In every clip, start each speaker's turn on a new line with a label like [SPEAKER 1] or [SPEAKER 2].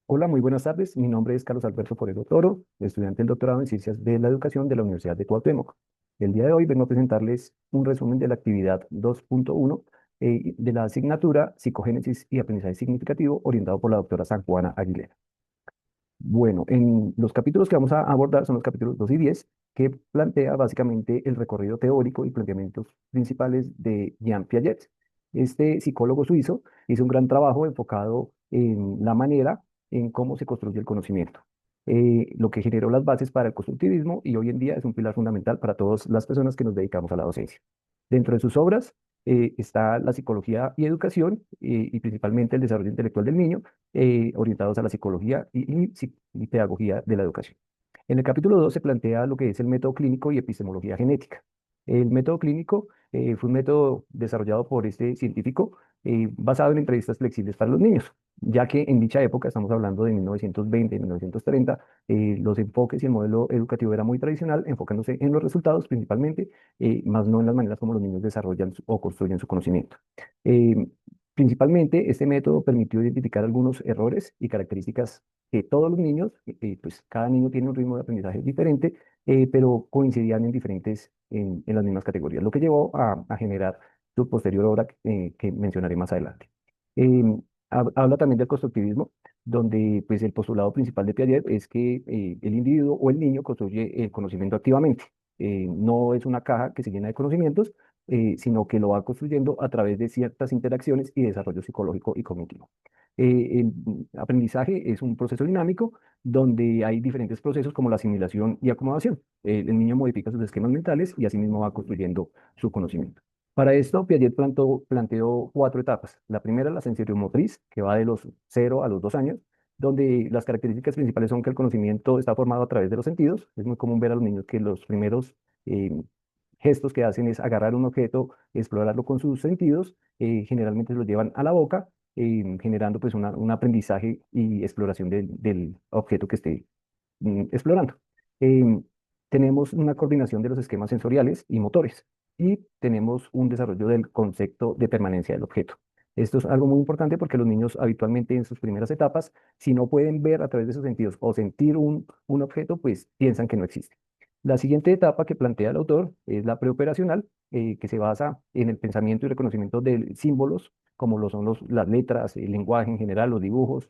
[SPEAKER 1] Hola, muy buenas tardes. Mi nombre es Carlos Alberto Forero Toro, estudiante del doctorado en Ciencias de la Educación de la Universidad de Cuauhtémoc. El día de hoy vengo a presentarles un resumen de la actividad 2.1 de la asignatura Psicogénesis y Aprendizaje Significativo, orientado por la doctora San Juana Aguilera. Bueno, en los capítulos que vamos a abordar son los capítulos 2 y 10, que plantea básicamente el recorrido teórico y planteamientos principales de Jean Piaget. Este psicólogo suizo hizo un gran trabajo enfocado en la manera en cómo se construye el conocimiento, lo que generó las bases para el constructivismo y hoy en día es un pilar fundamental para todas las personas que nos dedicamos a la docencia. Dentro de sus obras está la psicología y educación y principalmente el desarrollo intelectual del niño orientados a la psicología y pedagogía de la educación. En el capítulo 2 se plantea lo que es el método clínico y epistemología genética. El método clínico fue un método desarrollado por este científico basado en entrevistas flexibles para los niños, ya que en dicha época, estamos hablando de 1920, 1930, los enfoques y el modelo educativo era muy tradicional, enfocándose en los resultados principalmente, más no en las maneras como los niños desarrollan o construyen su conocimiento. Eh, Principalmente, este método permitió identificar algunos errores y características que todos los niños, pues cada niño tiene un ritmo de aprendizaje diferente, pero coincidían en en las mismas categorías, lo que llevó a generar su posterior obra que mencionaré más adelante. Em, Habla también del constructivismo, donde pues el postulado principal de Piaget es que el individuo o el niño construye el conocimiento activamente. No es una caja que se llena de conocimientos, sino que lo va construyendo a través de ciertas interacciones y desarrollo psicológico y cognitivo. El aprendizaje es un proceso dinámico donde hay diferentes procesos como la asimilación y acomodación. El niño modifica sus esquemas mentales y asimismo va construyendo su conocimiento. Para esto, Piaget planteó cuatro etapas. La primera, la sensoriomotriz, que va de los 0 a los 2 años, donde las características principales son que el conocimiento está formado a través de los sentidos. Es muy común ver a los niños que los primeros eh, gestos que hacen es agarrar un objeto, explorarlo con sus sentidos, generalmente se lo llevan a la boca, generando pues un aprendizaje y exploración del objeto que esté explorando. Em, Tenemos una coordinación de los esquemas sensoriales y motores y tenemos un desarrollo del concepto de permanencia del objeto. Esto es algo muy importante porque los niños habitualmente en sus primeras etapas, si no pueden ver a través de sus sentidos o sentir un objeto, pues piensan que no existe. La siguiente etapa que plantea el autor es la preoperacional, que se basa en el pensamiento y reconocimiento de símbolos, como lo son las letras, el lenguaje en general, los dibujos,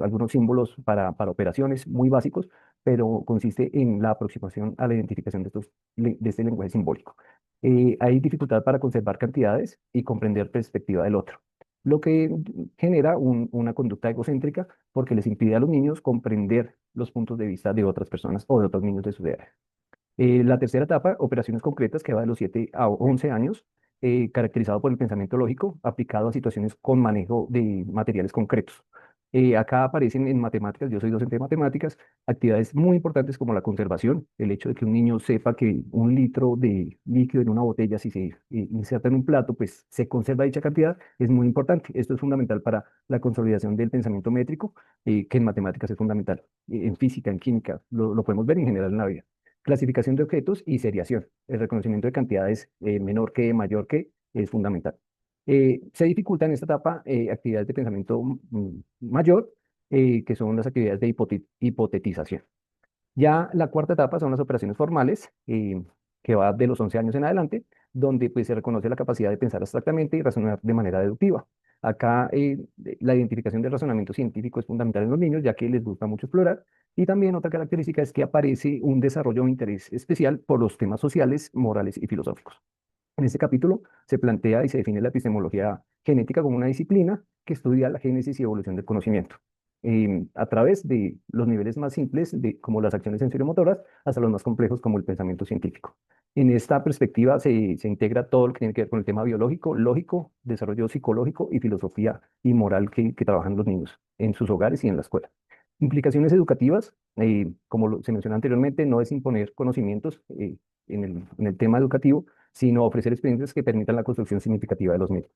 [SPEAKER 1] algunos símbolos para operaciones muy básicos, pero consiste en la aproximación a la identificación de este lenguaje simbólico. Hay dificultad para conservar cantidades y comprender perspectiva del otro, lo que genera una conducta egocéntrica porque les impide a los niños comprender los puntos de vista de otras personas o de otros niños de su edad. La tercera etapa, operaciones concretas, que va de los 7 a 11 años, caracterizado por el pensamiento lógico aplicado a situaciones con manejo de materiales concretos. Acá aparecen en matemáticas, yo soy docente de matemáticas, actividades muy importantes como la conservación, el hecho de que un niño sepa que 1 litro de líquido en una botella, si se inserta en un plato, pues se conserva dicha cantidad, es muy importante. Esto es fundamental para la consolidación del pensamiento métrico, que en matemáticas es fundamental, en física, en química, lo podemos ver en general en la vida. Clasificación de objetos y seriación. El reconocimiento de cantidades menor que, mayor que, es fundamental. Se dificulta en esta etapa actividades de pensamiento mayor, que son las actividades de hipotetización. Ya la cuarta etapa son las operaciones formales, que va de los 11 años en adelante, donde pues, se reconoce la capacidad de pensar abstractamente y razonar de manera deductiva. Acá la identificación del razonamiento científico es fundamental en los niños, ya que les gusta mucho explorar. Y también otra característica es que aparece un desarrollo de interés especial por los temas sociales, morales y filosóficos. En este capítulo se plantea y se define la epistemología genética como una disciplina que estudia la génesis y evolución del conocimiento, a través de los niveles más simples, como las acciones sensoriomotoras, hasta los más complejos, como el pensamiento científico. En esta perspectiva se integra todo lo que tiene que ver con el tema biológico, lógico, desarrollo psicológico y filosofía y moral que trabajan los niños en sus hogares y en la escuela. Implicaciones educativas, como se mencionó anteriormente, no es imponer conocimientos en el tema educativo, sino ofrecer experiencias que permitan la construcción significativa de los mismos.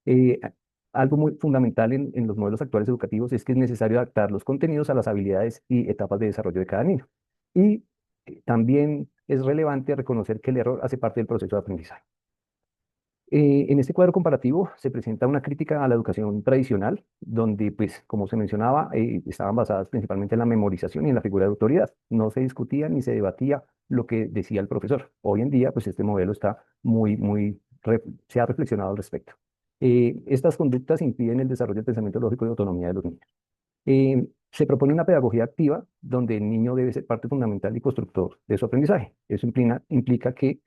[SPEAKER 1] Eh, a- Algo muy fundamental en los modelos actuales educativos es que es necesario adaptar los contenidos a las habilidades y etapas de desarrollo de cada niño. Y también es relevante reconocer que el error hace parte del proceso de aprendizaje. En este cuadro comparativo se presenta una crítica a la educación tradicional, donde, pues, como se mencionaba, estaban basadas principalmente en la memorización y en la figura de autoridad. No se discutía ni se debatía lo que decía el profesor. Hoy en día, pues, este modelo está se ha reflexionado al respecto. Estas conductas impiden el desarrollo del pensamiento lógico y de autonomía de los niños. Se propone una pedagogía activa donde el niño debe ser parte fundamental y constructor de su aprendizaje. Eso implica que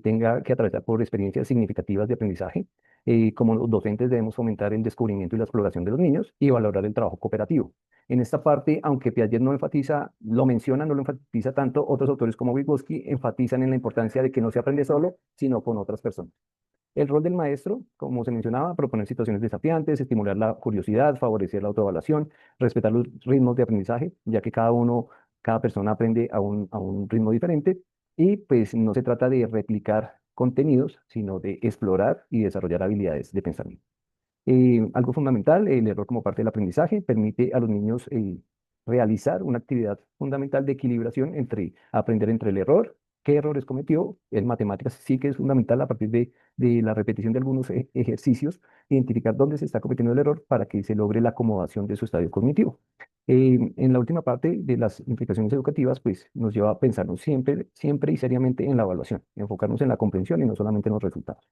[SPEAKER 1] tenga que atravesar por experiencias significativas de aprendizaje. Como los docentes debemos fomentar el descubrimiento y la exploración de los niños y valorar el trabajo cooperativo. En esta parte, aunque Piaget no enfatiza, lo menciona, no lo enfatiza tanto, otros autores como Vygotsky enfatizan en la importancia de que no se aprende solo, sino con otras personas. El rol del maestro, como se mencionaba, proponer situaciones desafiantes, estimular la curiosidad, favorecer la autoevaluación, respetar los ritmos de aprendizaje, ya que cada persona aprende a un ritmo diferente y pues no se trata de replicar contenidos, sino de explorar y desarrollar habilidades de pensamiento. Algo fundamental, el error como parte del aprendizaje permite a los niños realizar una actividad fundamental de equilibración entre aprender entre el error, qué errores cometió. En matemáticas sí que es fundamental a partir de la repetición de algunos ejercicios, identificar dónde se está cometiendo el error para que se logre la acomodación de su estadio cognitivo. En la última parte de las implicaciones educativas, pues nos lleva a pensarnos siempre y seriamente en la evaluación, enfocarnos en la comprensión y no solamente en los resultados.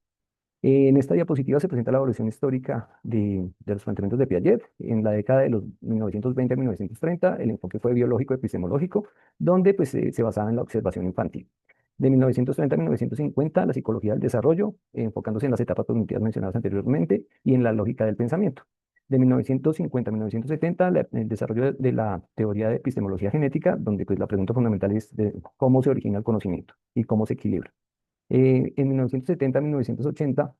[SPEAKER 1] En esta diapositiva se presenta la evolución histórica de los planteamientos de Piaget. En la década de los 1920 a 1930, el enfoque fue biológico epistemológico, donde pues, se basaba en la observación infantil. De 1930 a 1950, la psicología del desarrollo, enfocándose en las etapas cognitivas mencionadas anteriormente y en la lógica del pensamiento. De 1950 a 1970, el desarrollo de la teoría de epistemología genética, donde pues, la pregunta fundamental es de cómo se origina el conocimiento y cómo se equilibra. En 1970 1980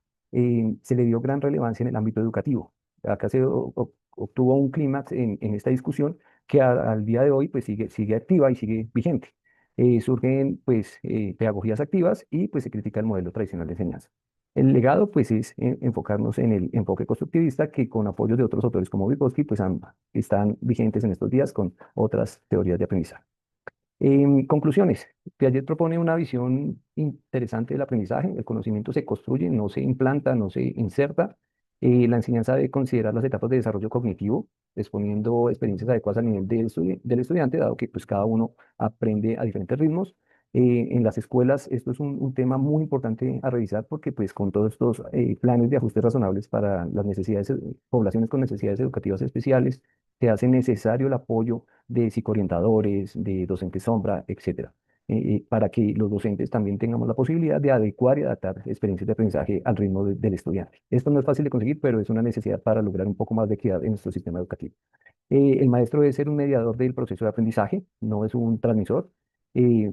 [SPEAKER 1] se le dio gran relevancia en el ámbito educativo. Acá obtuvo un clímax en esta discusión que al día de hoy pues sigue activa y sigue vigente. Surgen pues pedagogías activas y pues se critica el modelo tradicional de enseñanza. El legado pues es enfocarnos en el enfoque constructivista que con apoyo de otros autores como Vygotsky pues están vigentes en estos días con otras teorías de aprendizaje. Conclusiones. Piaget propone una visión interesante del aprendizaje. El conocimiento se construye, no se implanta, no se inserta. La enseñanza debe considerar las etapas de desarrollo cognitivo, exponiendo experiencias adecuadas al nivel del estudiante, dado que pues, cada uno aprende a diferentes ritmos. En las escuelas esto es un tema muy importante a revisar porque pues con todos estos planes de ajustes razonables para las necesidades, poblaciones con necesidades educativas especiales, se hace necesario el apoyo de psicoorientadores, de docentes sombra, etcétera, para que los docentes también tengamos la posibilidad de adecuar y adaptar experiencias de aprendizaje al ritmo del estudiante. Esto no es fácil de conseguir, pero es una necesidad para lograr un poco más de equidad en nuestro sistema educativo. El maestro debe ser un mediador del proceso de aprendizaje, no es un transmisor.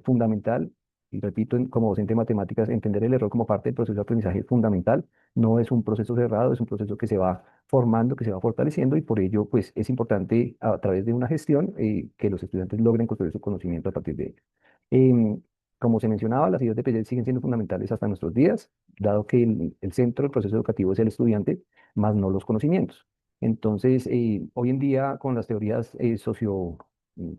[SPEAKER 1] Fundamental, y repito, como docente de matemáticas, entender el error como parte del proceso de aprendizaje es fundamental. No es un proceso cerrado, es un proceso que se va formando, que se va fortaleciendo y por ello, pues, es importante a través de una gestión que los estudiantes logren construir su conocimiento a partir de ello. Em, Como se mencionaba, las ideas de Piaget siguen siendo fundamentales hasta nuestros días, dado que el centro del proceso educativo es el estudiante, más no los conocimientos. Entonces, hoy en día, con las teorías mm,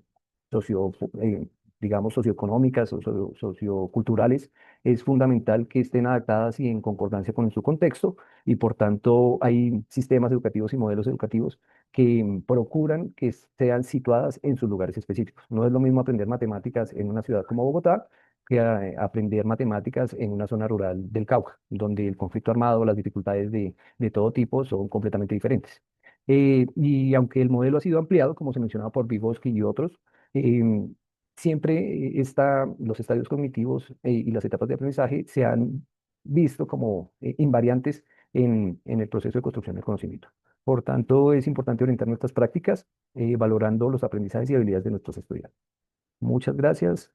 [SPEAKER 1] socio, eh, digamos, socioeconómicas o socioculturales, es fundamental que estén adaptadas y en concordancia con su contexto, y por tanto hay sistemas educativos y modelos educativos que procuran que sean situadas en sus lugares específicos. No es lo mismo aprender matemáticas en una ciudad como Bogotá que aprender matemáticas en una zona rural del Cauca, donde el conflicto armado, las dificultades de todo tipo son completamente diferentes. Y aunque el modelo ha sido ampliado, como se mencionaba por Vygotsky y otros, em, siempre los estadios cognitivos y las etapas de aprendizaje se han visto como invariantes en el proceso de construcción del conocimiento. Por tanto, es importante orientar nuestras prácticas valorando los aprendizajes y habilidades de nuestros estudiantes. Muchas gracias.